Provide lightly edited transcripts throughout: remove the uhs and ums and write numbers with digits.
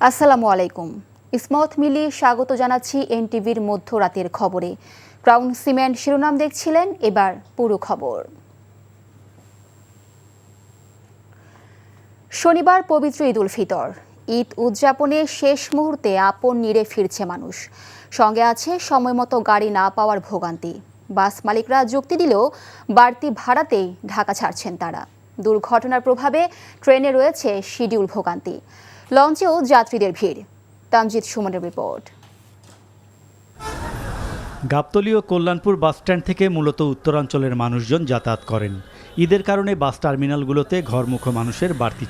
আসসালামু আলাইকুম। ইসমত মিলি স্বাগত জানাচ্ছি এনটিভির মধ্যরাতের খবরে। ক্রাউন সিমেন্ট শিরোনাম দেখছিলেন, এবার পুরো খবর। শনিবার পবিত্র ঈদ উল ফিতর। ঈদ উদযাপনের শেষ মুহূর্তে আপন নিরে ফিরছে মানুষ। সঙ্গে আছে সময়মতো গাড়ি না পাওয়ার ভোগান্তি। বাস মালিকরা যুক্তি দিলেও বাড়তি ভাড়াতেই ঢাকা ছাড়ছেন তারা। দুর্ঘটনার প্রভাবে ট্রেনে রয়েছে শিডিউল ভোগান্তি। লঞ্চেও যাত্রীদের ভিড়। তামজিদ সুমনের রিপোর্ট। গাবতলী ও কল্যাণপুর বাসস্ট্যান্ড থেকে মূলত উত্তরাঞ্চলের মানুষজন যাতায়াত করেন। ঈদের কারণে বাস টার্মিনালগুলোতে ঘরমুখো মানুষের বাড়তি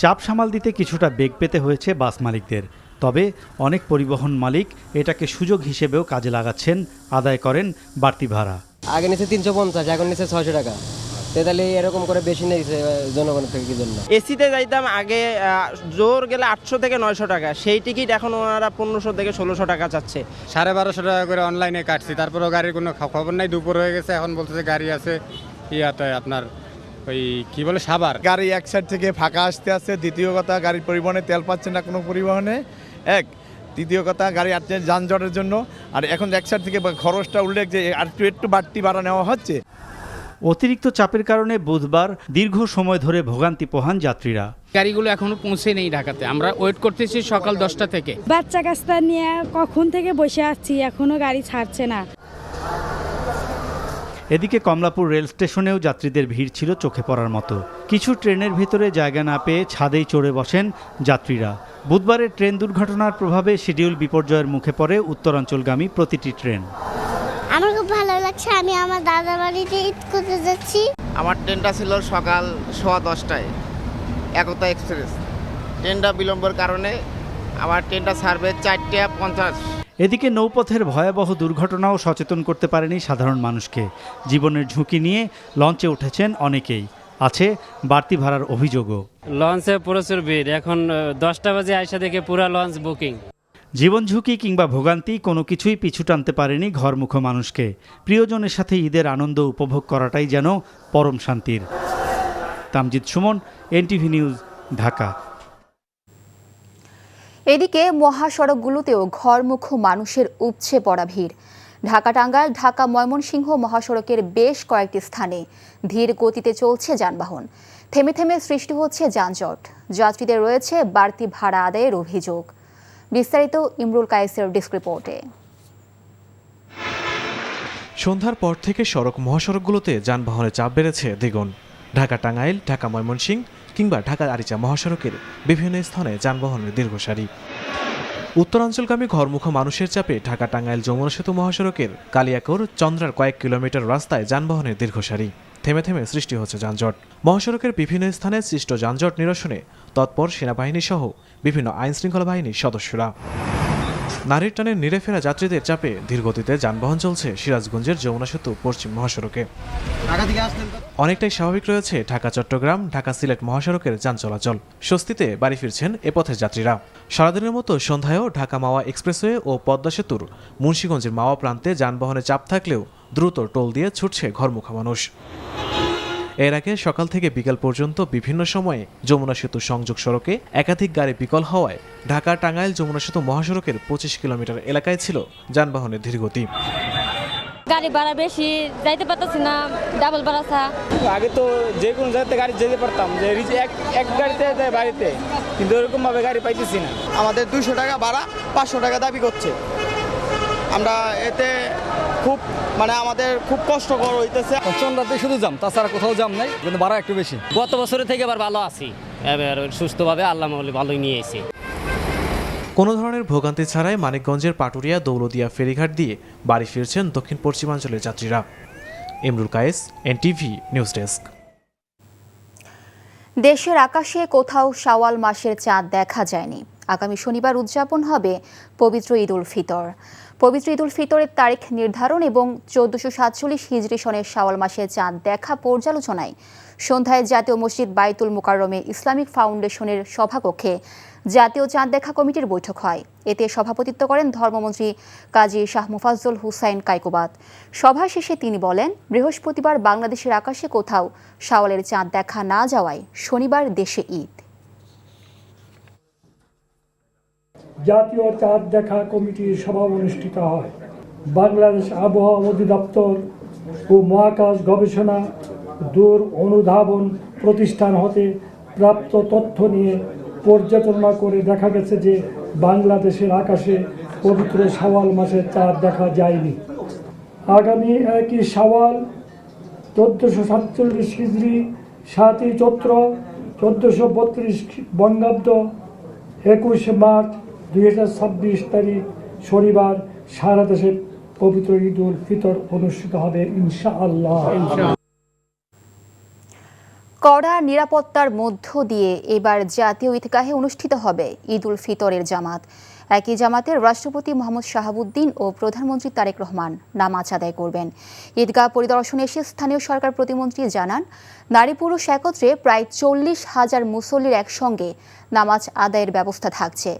চাপ সামাল দিতে কিছুটা বেগ পেতে হয়েছে বাস মালিকদের। তবে অনেক পরিবহন মালিক এটাকে সুযোগ হিসেবেও কাজে লাগাচ্ছেন, আদায় করেন বাড়তি ভাড়া। আগে নিচে 350, এখন নিচে 600 টাকা। তাহলে এরকম করে বেশি নিয়েছে জনগণের থেকে কি জন্য? এসিতে যাইতাম আগে জোর গেলে 800 থেকে 900 টাকা, সেই টিকিট এখন ওনারা 1500 থেকে 1600 টাকা চাচ্ছে। 1250 টাকা করে অনলাইনে কাটছি, তারপরেও গাড়ির কোনো খবর নাই। দুপুর হয়ে গেছে, এখন বলতেছে গাড়ি আছে ইয়াতে আপনার ওই কি বলে সাভার। গাড়ি এক সাইড থেকে ফাঁকা আসতে আসছে। দ্বিতীয় কথা, গাড়ির পরিবহনে তেল পাচ্ছে না কোনো পরিবহনে। দ্বিতীয় কথা, গাড়ি আসছে যানজটের জন্য। আর এখন এক সাইড থেকে খরচটা উল্লেখ যে আর একটু বাড়তি ভাড়া নেওয়া হচ্ছে। অতিরিক্ত চাপের কারণে বুধবার দীর্ঘ সময় ধরে ভোগান্তি পোহান যাত্রীরা। গাড়িগুলো এখনো পৌঁছে নেই ঢাকাতে। আমরা ওয়েট করতেছি সকাল 10টা থেকে। বাচ্চা কাচ্চা নিয়ে কখন থেকে বসে আছি, এখনো গাড়ি ছাড়ছে না। এদিকে কমলাপুর রেল স্টেশনেও যাত্রীদের ভিড় ছিল চোখে পড়ার মতো। কিছু ট্রেনের ভিতরে জায়গা না পেয়ে ছাদেই চড়ে বসেন যাত্রীরা। বুধবারের ট্রেন দুর্ঘটনার প্রভাবে শিডিউল বিপর্যয়ের মুখে পড়ে উত্তরাঞ্চলগামী প্রতিটি ট্রেন। আমার খুব ভালো লাগছে, আমি আমার দাদার বাড়িতে ঈদ করতে যাচ্ছি। আমার ট্রেনটা ছিল সকাল 10:15টায়, একতা এক্সপ্রেস। ট্রেনটা বিলম্বের কারণে আমার ট্রেনটা ছাড়বে 4:50। এদিকে নৌপথের ভয়াবহ দুর্ঘটনাও সচেতন করতে পারেনি সাধারণ মানুষকে। জীবনের ঝুঁকি নিয়ে লঞ্চে উঠেছেন অনেকেই। আছে বাড়তি ভাড়ার অভিযোগও। লঞ্চে প্রচুর ভিড়, এখন 10টা বাজে আইসা দেখে পুরা লঞ্চ বুকিং। জীবন ঝুঁকি কিংবা ভোগান্তি কোনো কিছুই পিছু টানতে পারেনি ঘরমুখো মানুষকে। প্রিয়জনের সাথে ঈদের আনন্দ উপভোগ করাটাই যেন পরম শান্তির। Tamjid Suman, NTV news, Dhaka. এদিকে মহাসড়কগুলোতেও ঘরমুখো মানুষের উপচে পড়া ভিড়। ঢাকা টাঙ্গাইল, ঢাকা ময়মনসিংহ মহাসড়কের বেশ কয়েকটি স্থানে ধীর গতিতে চলছে যানবাহন। থেমে থেমে সৃষ্টি হচ্ছে যানজট। যাত্রীদের রয়েছে বাড়তি ভাড়া আদায়ের অভিযোগ। বিস্তারিত ইমরুল কায়েসের ডেস্ক রিপোর্টে। সন্ধ্যার পর থেকে সড়ক মহাসড়কগুলোতে যানবাহনের চাপ বেড়েছে দ্বিগুণ। ঢাকা টাঙ্গাইল, ঢাকা ময়মনসিংহ কিংবা ঢাকা আরিচা মহাসড়কের বিভিন্ন স্থানে যানবাহনের দীর্ঘ সারি। উত্তরাঞ্চলগামী ঘরমুখো মানুষের চাপে ঢাকা টাঙ্গাইল যমুনা সেতু মহাসড়কের কালিয়াকৈর চন্দ্রার কয়েক কিলোমিটার রাস্তায় যানবাহনের দীর্ঘ সারি। থেমে থেমে সৃষ্টি হচ্ছে যানজট। মহাসড়কের বিভিন্ন স্থানে সৃষ্ট যানজট নিরসনে তৎপর সেনাবাহিনী সহ বিভিন্ন আইনশৃঙ্খলা বাহিনীর সদস্যরা। নারীর টানে নিরে ফেরা যাত্রীদের চাপে ধীরগতিতে যানবাহন চলছে সিরাজগঞ্জের যমুনা সেতু পশ্চিম মহাসড়কে। অনেকটাই স্বাভাবিক রয়েছে ঢাকা চট্টগ্রাম, ঢাকা সিলেট মহাসড়কের যান চলাচল। স্বস্তিতে বাড়ি ফিরছেন এ পথের যাত্রীরা। সারাদিনের মতো সন্ধ্যায়ও ঢাকা মাওয়া এক্সপ্রেসওয়ে ও পদ্মা সেতুর মুন্সিগঞ্জের মাওয়া প্রান্তে যানবাহনের চাপ থাকলেও দ্রুত টোল দিয়ে ছুটছে ঘরমুখা মানুষ। এর আগে সকাল থেকে বিকাল পর্যন্ত বিভিন্ন সময়ে যমুনা সেতু সংযোগ সড়কে একাধিক গাড়ি বিকল হওয়ায় ঢাকা টাঙ্গাইল যমুনা সেতু মহাসড়কের 25 কিলোমিটার এলাকায় ছিল যানবাহনের ধীরগতি। গাড়ি ভাড়া বেশি, যাইতে পারতেছি না, ডাবল ভাড়া। আগে তো যে কোনো জায়গাতে গাড়ি যেতে পারতাম, যে এক গাড়িতে যায় বাড়িতে, কিন্তু এরকম ভাবে গাড়ি পাইতেছি না। আমাদের 200 টাকা ভাড়া, 500 টাকা দাবি করছে। আমরা এতে খুব আমাদের খুব কষ্টকর হইতেছে। চন্দ্রাতে শুধু জাম, তাছাড়া কোথাও জাম নাই, কিন্তু ভাড়া একটু বেশি। গত বছরের থেকে আবার ভালো আছি, এবার সুস্থভাবে আল্লাহ ভালোই নিয়ে এসেছি। কোনো ধরনের ভোগান্তি ছাড়াই মানিকগঞ্জের পাটুরিয়া দৌলদিয়া ফেরিঘাট দিয়ে বাড়ি ফিরছেন দক্ষিণ পশ্চিমাঞ্চলের যাত্রীরা। Imrul Kayes, NTV news desk. দেশের আকাশে কোথাও শাওয়াল মাসের চাঁদ দেখা যায়নি। আগামী শনিবার উদযাপন হবে পবিত্র ঈদ উল ফিতর। পবিত্র ঈদ উল ফিতরের তারিখ নির্ধারণ এবং 1447 হিজরি সনের শাওয়াল মাসের চাঁদ দেখা পর্যালোচনায় সন্ধ্যায় জাতীয় মসজিদ বাইতুল মুকাররমে ইসলামিক ফাউন্ডেশনের সভাকক্ষে জাতীয় চাঁদ দেখা কমিটির বৈঠক হয়। এতে সভাপতিত্ব করেন ধর্মমন্ত্রী কাজী শাহ মোফাজ্জল হুসাইন কায়কোবাদ। সভা শেষে তিনি বলেন, বৃহস্পতিবার বাংলাদেশের আকাশে কোথাও শাওয়ালের চাঁদ দেখা না যাওয়ায় শনিবার দেশে ঈদ। জাতীয় চাঁদ দেখা কমিটির সভা অনুষ্ঠিত হয়। বাংলাদেশ আবহাওয়া অধিদপ্তর ও মহাকাশ গবেষণা দূর অনুধাবন প্রতিষ্ঠান হতে প্রাপ্ত তথ্য নিয়ে পর্যালোচনা করে দেখা গেছে যে বাংলাদেশের আকাশে পবিত্র শাওয়াল মাসের চাঁদ দেখা যায়নি। আগামী 1 শাওয়াল 1447 হিজরি 7 চৈত্র 1432 বঙ্গাব্দ 21 মার্চ 2026 তারিখ শনিবার সারা দেশে পবিত্র ঈদ উল ফিতর অনুষ্ঠিত হবে ইনশাআল্লাহ। কড়া নিরাপত্তার মধ্য দিয়ে এবার জাতীয় ঈদগাহে অনুষ্ঠিত হবে ঈদ উল ফিতরের জামাত। একই জামাতের রাষ্ট্রপতি মোহাম্মদ শাহাবুদ্দিন ও প্রধানমন্ত্রী তারেক রহমান নামাজ আদায় করবেন। ঈদগাহ পরিদর্শনে এসে স্থানীয় সরকার প্রতিমন্ত্রী জানান, নারী পুরুষ একত্রে প্রায় 40,000 মুসল্লির একসঙ্গে নামাজ আদায়ের ব্যবস্থা থাকছে।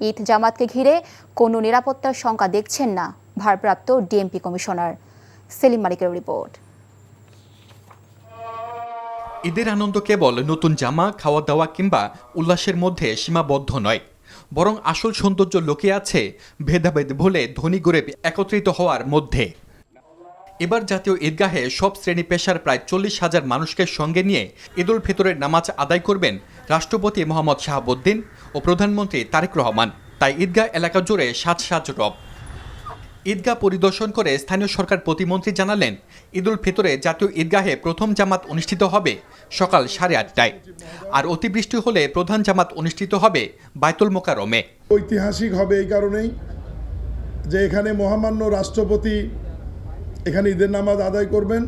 ঈদ জামাতকে ঘিরে কোনো নিরাপত্তার শঙ্কা দেখছেন না ভারপ্রাপ্ত ডিএমপি কমিশনার। সেলিম মালিকের রিপোর্ট। ঈদের আনন্দ কেবল নতুন জামা, খাওয়া দাওয়া কিংবা উল্লাসের মধ্যে সীমাবদ্ধ নয়, বরং আসল সৌন্দর্য লুকে আছে ভেদাভেদ ভুলে ধনী গরিব একত্রিত হওয়ার মধ্যে। এবার জাতীয় ঈদগাহে সব শ্রেণী পেশার প্রায় 40,000 মানুষকে সঙ্গে নিয়ে ঈদ উল ফিতরের নামাজ আদায় করবেন রাষ্ট্রপতি মোহাম্মদ শাহাবুদ্দিন ও প্রধানমন্ত্রী তারেক রহমান। তাই ঈদগাহ এলাকা জুড়ে সাজ রব। ঈদগাহ পরিদর্শন করে স্থানীয় সরকার প্রতিমন্ত্রী জানালেন, ঈদ উল ফিতরে জাতীয় ঈদগাহে প্রথম জামাত অনুষ্ঠিত হবে সকাল 8:30টায়, আর অতিবৃষ্টি হলে প্রধান জামাত অনুষ্ঠিত হবে বায়তুল মোকাররমে। ঐতিহাসিক হবে এই কারণেই যে এখানে মহামান্য রাষ্ট্রপতি এখানে ঈদের নামাজ আদায় করবেন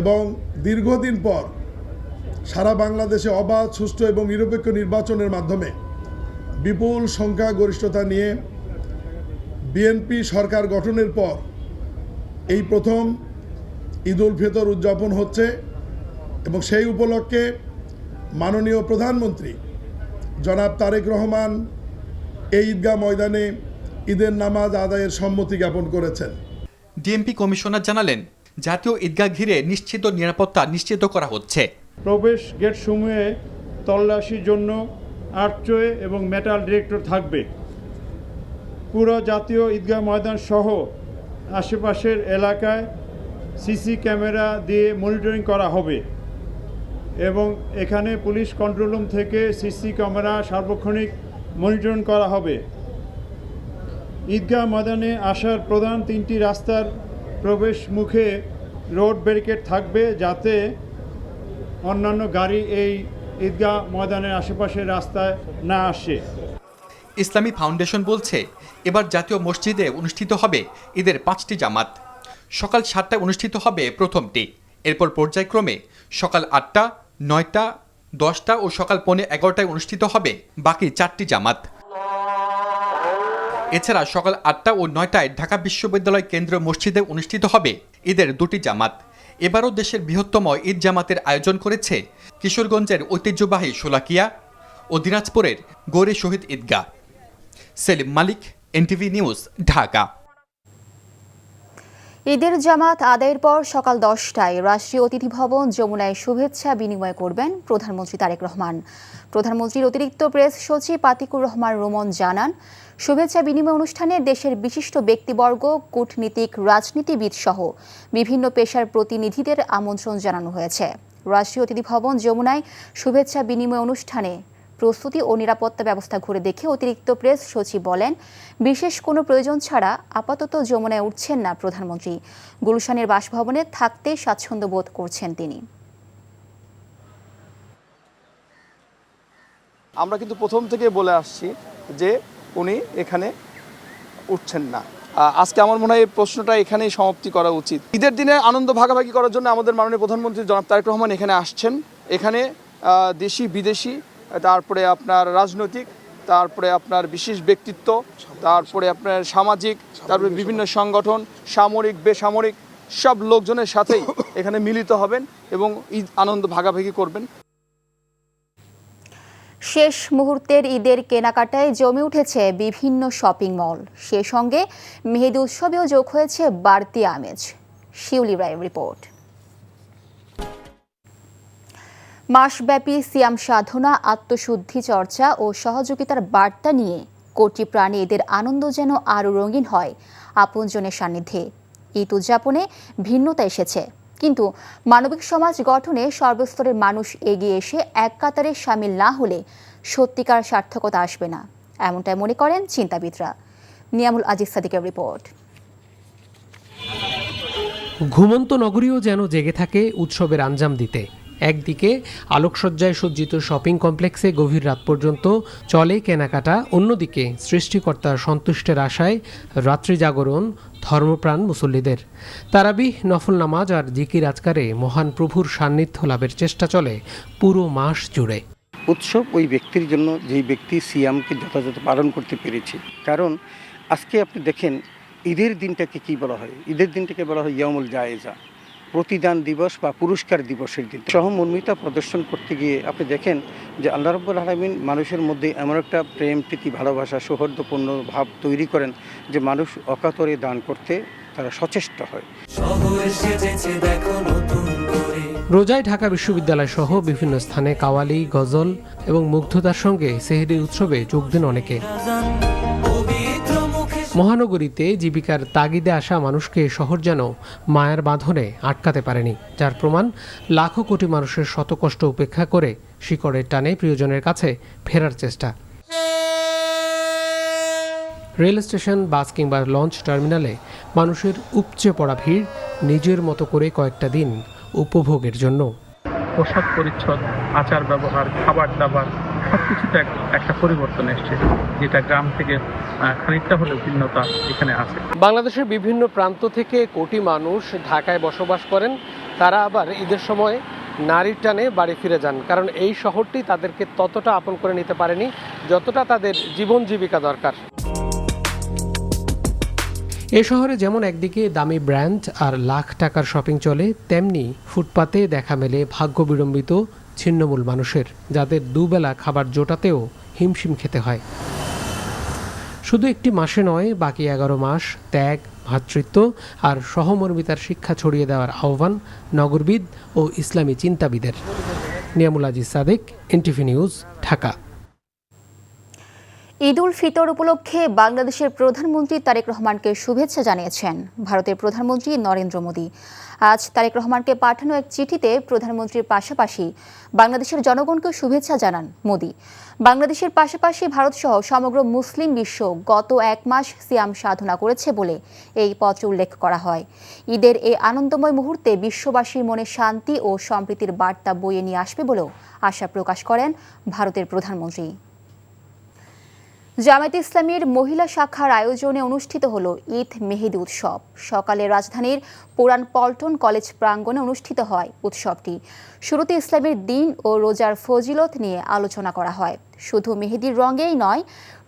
এবং দীর্ঘদিন পর সারা বাংলাদেশে অবাধ, সুষ্ঠু এবং নিরপেক্ষ নির্বাচনের মাধ্যমে বিপুল সংখ্যাগরিষ্ঠতা নিয়ে বিএনপি সরকার গঠনের পর এই প্রথম ঈদ উল ফিতর উদযাপন হচ্ছে এবং সেই উপলক্ষে মাননীয় প্রধানমন্ত্রী জনাব তারেক রহমান এই ঈদগাহ ময়দানে ঈদের নামাজ আদায়ের সম্মতি জ্ঞাপন করেছেন। ডিএমপি কমিশনার জানালেন, জাতীয় ঈদগাহ ঘিরে নিশ্চিত নিরাপত্তা নিশ্চিত করা হচ্ছে। প্রবেশ গেট সমূহে তল্লাশির জন্য আর্চওয়ে এবং মেটাল ডিটেক্টর থাকবে। পুরো জাতীয় ঈদগাহ ময়দান সহ আশেপাশের এলাকায় সিসি ক্যামেরা দিয়ে মনিটরিং করা হবে এবং এখানে পুলিশ কন্ট্রোল রুম থেকে সিসি ক্যামেরা সার্বক্ষণিক মনিটরিং করা হবে। ঈদগাহ ময়দানে আসার প্রধান 3টি রাস্তার প্রবেশ মুখে রোড ব্যারিকেড থাকবে, যাতে অন্যান্য গাড়ি এই ঈদগাহ ময়দানের আশেপাশের রাস্তায় না আসে। ইসলামী ফাউন্ডেশন বলছে, এবার জাতীয় মসজিদে অনুষ্ঠিত হবে ঈদের 5টি জামাত। সকাল 7টায় অনুষ্ঠিত হবে প্রথমটি, এরপর পর্যায়ক্রমে সকাল 8টা, 9টা, 10টা ও সকাল 11:15টায় অনুষ্ঠিত হবে বাকি 4টি জামাত। এছাড়া সকাল 8টা ও 9টায় ঢাকা বিশ্ববিদ্যালয় কেন্দ্রীয় মসজিদে অনুষ্ঠিত হবে ঈদের 2টি জামাত। এবারও দেশের বৃহত্তম ঈদ জামাতের আয়োজন করেছে কিশোরগঞ্জের ঐতিহ্যবাহী শোলাকিয়া ও দিনাজপুরের গৌরী শহীদ ঈদগাহ। সেলিম মালিক, এনটিভি নিউজ, ঢাকা। ঈদের জামাত আদায়ের পর সকাল 10টায় রাষ্ট্রীয় অতিথি ভবন যমুনায় শুভেচ্ছা বিনিময় করবেন প্রধানমন্ত্রী তারেক রহমান। প্রধানমন্ত্রীর অতিরিক্ত প্রেস সচিব আতিকুর রহমান রোমন জানান, শুভেচ্ছা বিনিময় অনুষ্ঠানে দেশের বিশিষ্ট ব্যক্তিবর্গ, কূটনীতিক, রাজনীতিবিদ সহ বিভিন্ন পেশার প্রতিনিধিদের আমন্ত্রণ জানানো হয়েছে। রাষ্ট্রীয় অতিথি ভবন যমুনায় শুভেচ্ছা বিনিময় অনুষ্ঠানে প্রস্তুতি ও নিরাপত্তা ব্যবস্থা ঘুরে দেখে অতিরিক্ত প্রেস সচিব বলেন, বিশেষ কোনো প্রয়োজন ছাড়া আপাতত যমুনায় উঠছেন না প্রধানমন্ত্রী। গুলশানের বাসভবনে থাকতে স্বাচ্ছন্দ্য বোধ করছেন তিনি। আমরা কিন্তু প্রথম থেকে বলে আসছি যে উনি এখানে উঠছেন না। আজকে আমার মনে হয় এই প্রশ্নটা এখানেই সমাপ্তি করা উচিত। ঈদের দিনে আনন্দ ভাগাভাগি করার জন্য আমাদের মাননীয় প্রধানমন্ত্রী জনাব তারেক রহমান এখানে আসছেন। এখানে দেশি বিদেশি, তারপরে আপনার রাজনৈতিক, তারপরে আপনার বিশেষ ব্যক্তিত্ব, তারপরে আপনার সামাজিক, তারপরে বিভিন্ন সংগঠন, সামরিক, বেসামরিক সব লোকজনের সাথেই এখানে মিলিত হবেন এবং ঈদ আনন্দ ভাগাভাগি করবেন। শেষ মুহূর্তের ঈদের কেনাকাটায় জমে উঠেছে বিভিন্ন শপিং মল। সে সঙ্গে মেহেদি উৎসবেও যোগ হয়েছে বাড়তি আমেজ। শিউলি রায়ের রিপোর্ট। মাসব্যাপী সিয়াম সাধনা, আত্মশুদ্ধি চর্চা ও সহযোগিতার বার্তা নিয়ে কোটি প্রাণে এদের আনন্দ যেন আরও রঙিন হয় আপনজনের সান্নিধ্যে। ঈদ উদযাপনে ভিন্নতা এসেছে, কিন্তু মানবিক সমাজ গঠনে সর্বস্তরের মানুষ এগিয়ে এসে এক কাতারে সামিল না হলে সত্যিকার সার্থকতা আসবে না, এমনটাই মনে করেন চিন্তাবিদরা। নিয়ামুল আজিজ সাদিকের রিপোর্ট। ঘুমন্ত নগরীও যেন জেগে থাকে উৎসবের আঞ্জাম দিতে। একদিকে আলোকসজ্জায় সজ্জিত শপিং কমপ্লেক্সে গভীর রাত পর্যন্ত চলে কেনাকাটা, অন্যদিকে সৃষ্টিকর্তার সন্তুষ্টের আশায় রাত্রি জাগরণ ধর্মপ্রাণ মুসল্লিদের। তারাবিহ, নফল নামাজ আর জিকির আজকারে মহান প্রভুর সান্নিধ্য লাভের চেষ্টা চলে পুরো মাস জুড়ে। উৎসব ওই ব্যক্তির জন্য যেই ব্যক্তি সিয়ামকে যথাযথ পালন করতে পেরেছে। কারণ আজকে আপনি দেখেন ঈদের দিনটাকে কি বলা হয়? ঈদের দিনটাকে বলা হয় ইয়ামুল জায়েজা, প্রতিদান দিবস বা পুরস্কার দিবসের দিন। সহমর্মিতা প্রদর্শন করতে গিয়ে আপনি দেখেন যে আল্লাহ রাব্বুল আলামিন মানুষের মধ্যে এমন একটা প্রেম, প্রীতি, ভালোবাসা, সৌহার্দ্যপূর্ণ ভাব তৈরি করেন যে মানুষ অকাতরে দান করতে তারা সচেষ্ট হয়। রোজায় ঢাকা বিশ্ববিদ্যালয় সহ বিভিন্ন স্থানে কাওয়ালি, গজল এবং মুগ্ধতার সঙ্গে সেহরির উৎসবে যোগ দেন অনেকে। মহানগরীতে জীবিকার তাগিদে আসা মানুষকে শহর যেন মায়ার বাঁধনে আটকাতে পারেনি, যার প্রমাণ লাখো কোটি মানুষের শতকষ্ট উপেক্ষা করে শিকড়ের টানে প্রিয়জনের কাছে ফেরার চেষ্টা। রেল স্টেশন, বাস কিংবা লঞ্চ টার্মিনালে মানুষের উপচে পড়া ভিড় নিজের মতো করে কয়েকটা দিন উপভোগের জন্য। পোশাক পরিচ্ছদ, আচার ব্যবহার, খাবার দাবার সবকিছুতে একটা পরিবর্তন এসছে, যেটা গ্রাম থেকে খানিকটা হলেও ভিন্নতা এখানে আছে। বাংলাদেশের বিভিন্ন প্রান্ত থেকে কোটি মানুষ ঢাকায় বসবাস করেন। তারা আবার ঈদের সময় নারীর টানে বাড়ি ফিরে যান, কারণ এই শহরটি তাদেরকে ততটা আপন করে নিতে পারেনি যতটা তাদের জীবন জীবিকা দরকার। এ শহরে যেমন একদিকে দামি ব্র্যান্ড আর লাখ টাকার শপিং চলে, তেমনি ফুটপাতে দেখা মেলে ভাগ্য বিড়ম্বিত ছিন্নমূল মানুষের, যাদের দুবেলা খাবার জোটাতেও হিমশিম খেতে হয়। শুধু একটি মাসে নয়, বাকি 11 মাস ত্যাগ, ভ্রাতৃত্ব আর সহমর্মিতার শিক্ষা ছড়িয়ে দেওয়ার আহ্বান নগরবিদ ও ইসলামী চিন্তাবিদের। Niamul Aziz Sadiq, NTV news, Dhaka. ঈদ উল ফিতর উপলক্ষে বাংলাদেশের প্রধানমন্ত্রী তারেক রহমানকে শুভেচ্ছা জানিয়েছেন ভারতের প্রধানমন্ত্রী নরেন্দ্র মোদী। আজ তারেক রহমানকে পাঠানো এক চিঠিতে প্রধানমন্ত্রীর পাশাপাশি বাংলাদেশের জনগণকে শুভেচ্ছা জানান মোদী। বাংলাদেশের পাশাপাশি ভারতসহ সমগ্র মুসলিম বিশ্ব গত 1 মাস সিয়াম সাধনা করেছে বলে এই পত্রে উল্লেখ করা হয়। ঈদের এই আনন্দময় মুহূর্তে বিশ্ববাসীর মনে শান্তি ও সম্প্রীতির বার্তা বয়ে নিয়ে আসবে বলেও আশা প্রকাশ করেন ভারতের প্রধানমন্ত্রী। জামায়াতে ইসলামীর মহিলা শাখার আয়োজনে অনুষ্ঠিত হল ঈদ মেহেদি উৎসব। সকালে রাজধানীর পুরান পল্টন কলেজ প্রাঙ্গণে অনুষ্ঠিত হয় উৎসবটি। শুরুতে ইসলামের দিন ও রোজার ফজিলত নিয়ে আলোচনা করা হয়। শুধু মেহেদির রঙেই নয়,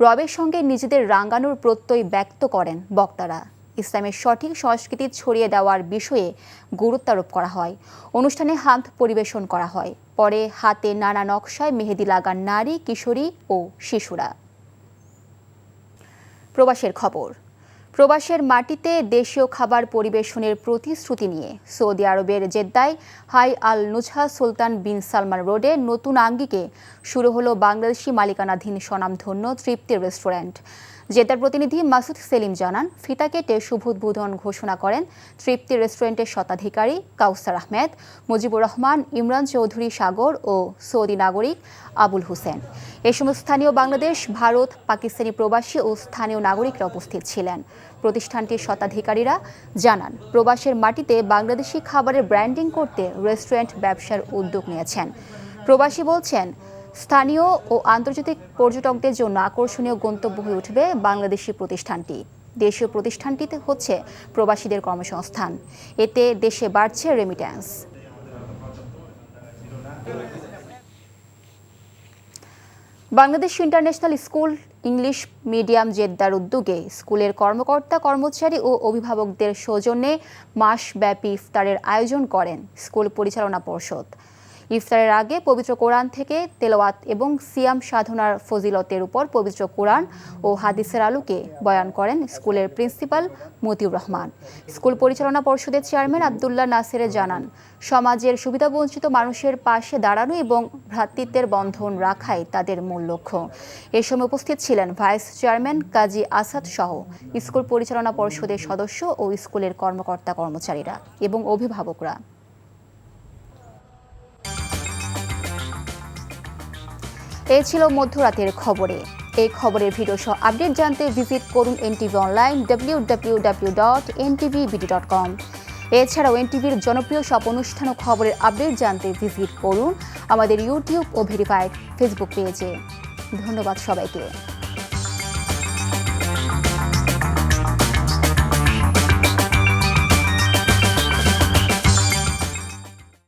রবের সঙ্গে নিজেদের রাঙানোর প্রত্যয় ব্যক্ত করেন বক্তারা। ইসলামের সঠিক সংস্কৃতি ছড়িয়ে দেওয়ার বিষয়ে গুরুত্ব আরোপ করা হয়। অনুষ্ঠানে হামদ পরিবেশন করা হয়। পরে হাতে নানা নকশায় মেহেদি লাগান নারী, কিশোরী ও শিশুরা। প্রবাসের খবর। প্রবাসের মাটিতে দেশীয় খাবার পরিবেশনের প্রতিশ্রুতি নিয়ে সৌদি আরবের জেদ্দায় হাই আল নুজহা সুলতান বিন সালমান রোডে নতুন আঙ্গিকে শুরু হলো বাংলাদেশি মালিকানাধীন স্বনামধন্য তৃপ্তি রেস্টুরেন্ট। জেদ্দার প্রতিনিধি মাসুদ সেলিম জানান, ফিতা কেটে শুভ উদ্বোধন ঘোষণা করেন তৃপ্তি রেস্টুরেন্টের স্বত্বাধিকারী কাউসার আহমেদ, মুজিবুর রহমান, ইমরান চৌধুরী সাগর ও সৌদি নাগরিক আবুল হোসেন। এ সময় স্থানীয় বাংলাদেশ, ভারত, পাকিস্তানি প্রবাসী ও স্থানীয় নাগরিকরা উপস্থিত ছিলেন। প্রতিষ্ঠানটির স্বত্বাধিকারীরা জানান, প্রবাসের মাটিতে বাংলাদেশি খাবারের ব্র্যান্ডিং করতে রেস্টুরেন্ট ব্যবসার উদ্যোগ নিয়েছেন। প্রবাসী বলছেন, স্থানীয় ও আন্তর্জাতিক পর্যটকদের জন্য আকর্ষণীয় গন্তব্য হয়ে উঠবে বাংলাদেশি প্রতিষ্ঠানটি। দেশীয় প্রতিষ্ঠানটিতে হচ্ছে প্রবাসীদের কর্মসংস্থান। এতে দেশে বাড়ছে remittance. Bangladesh international school English medium জেদ্দার উদ্যোগে স্কুলের কর্মকর্তা, কর্মচারী ও অভিভাবকদের সৌজন্যে মাসব্যাপী ইফতারের আয়োজন করেন স্কুল পরিচালনা পর্ষদ। ইফতারের আগে পবিত্র কোরআন থেকে তেলাওয়াত এবং সিয়াম সাধনার ফজিলতের উপর পবিত্র কোরআন ও হাদিসের আলোকে বয়ান করেন স্কুলের প্রিন্সিপাল মতিউর রহমান। স্কুল পরিচালনা পর্ষদের চেয়ারম্যান আব্দুল্লাহ নাসির জানান, সমাজের সুবিধাবঞ্চিত মানুষের পাশে দাঁড়ানো এবং ভ্রাতৃত্বের বন্ধন রাখাই তাদের মূল লক্ষ্য। এ সময় উপস্থিত ছিলেন ভাইস চেয়ারম্যান কাজী আসাদ সহ স্কুল পরিচালনা পর্ষদের সদস্য ও স্কুলের কর্মকর্তা কর্মচারীরা এবং অভিভাবকরা। এই ছিল মধ্যরাতের খবরে। এই খবরের ভিডিও সহ আপডেট জানতে ভিজিট করুন এনটিভি অনলাইন www.ntvbd.com। এছাড়াও এনটিভির জনপ্রিয় সব অনুষ্ঠান ও খবরের আপডেট জানতে ভিজিট করুন আমাদের ইউটিউব ও ভেরিফাইড ফেসবুক পেজে। ধন্যবাদ সবাইকে।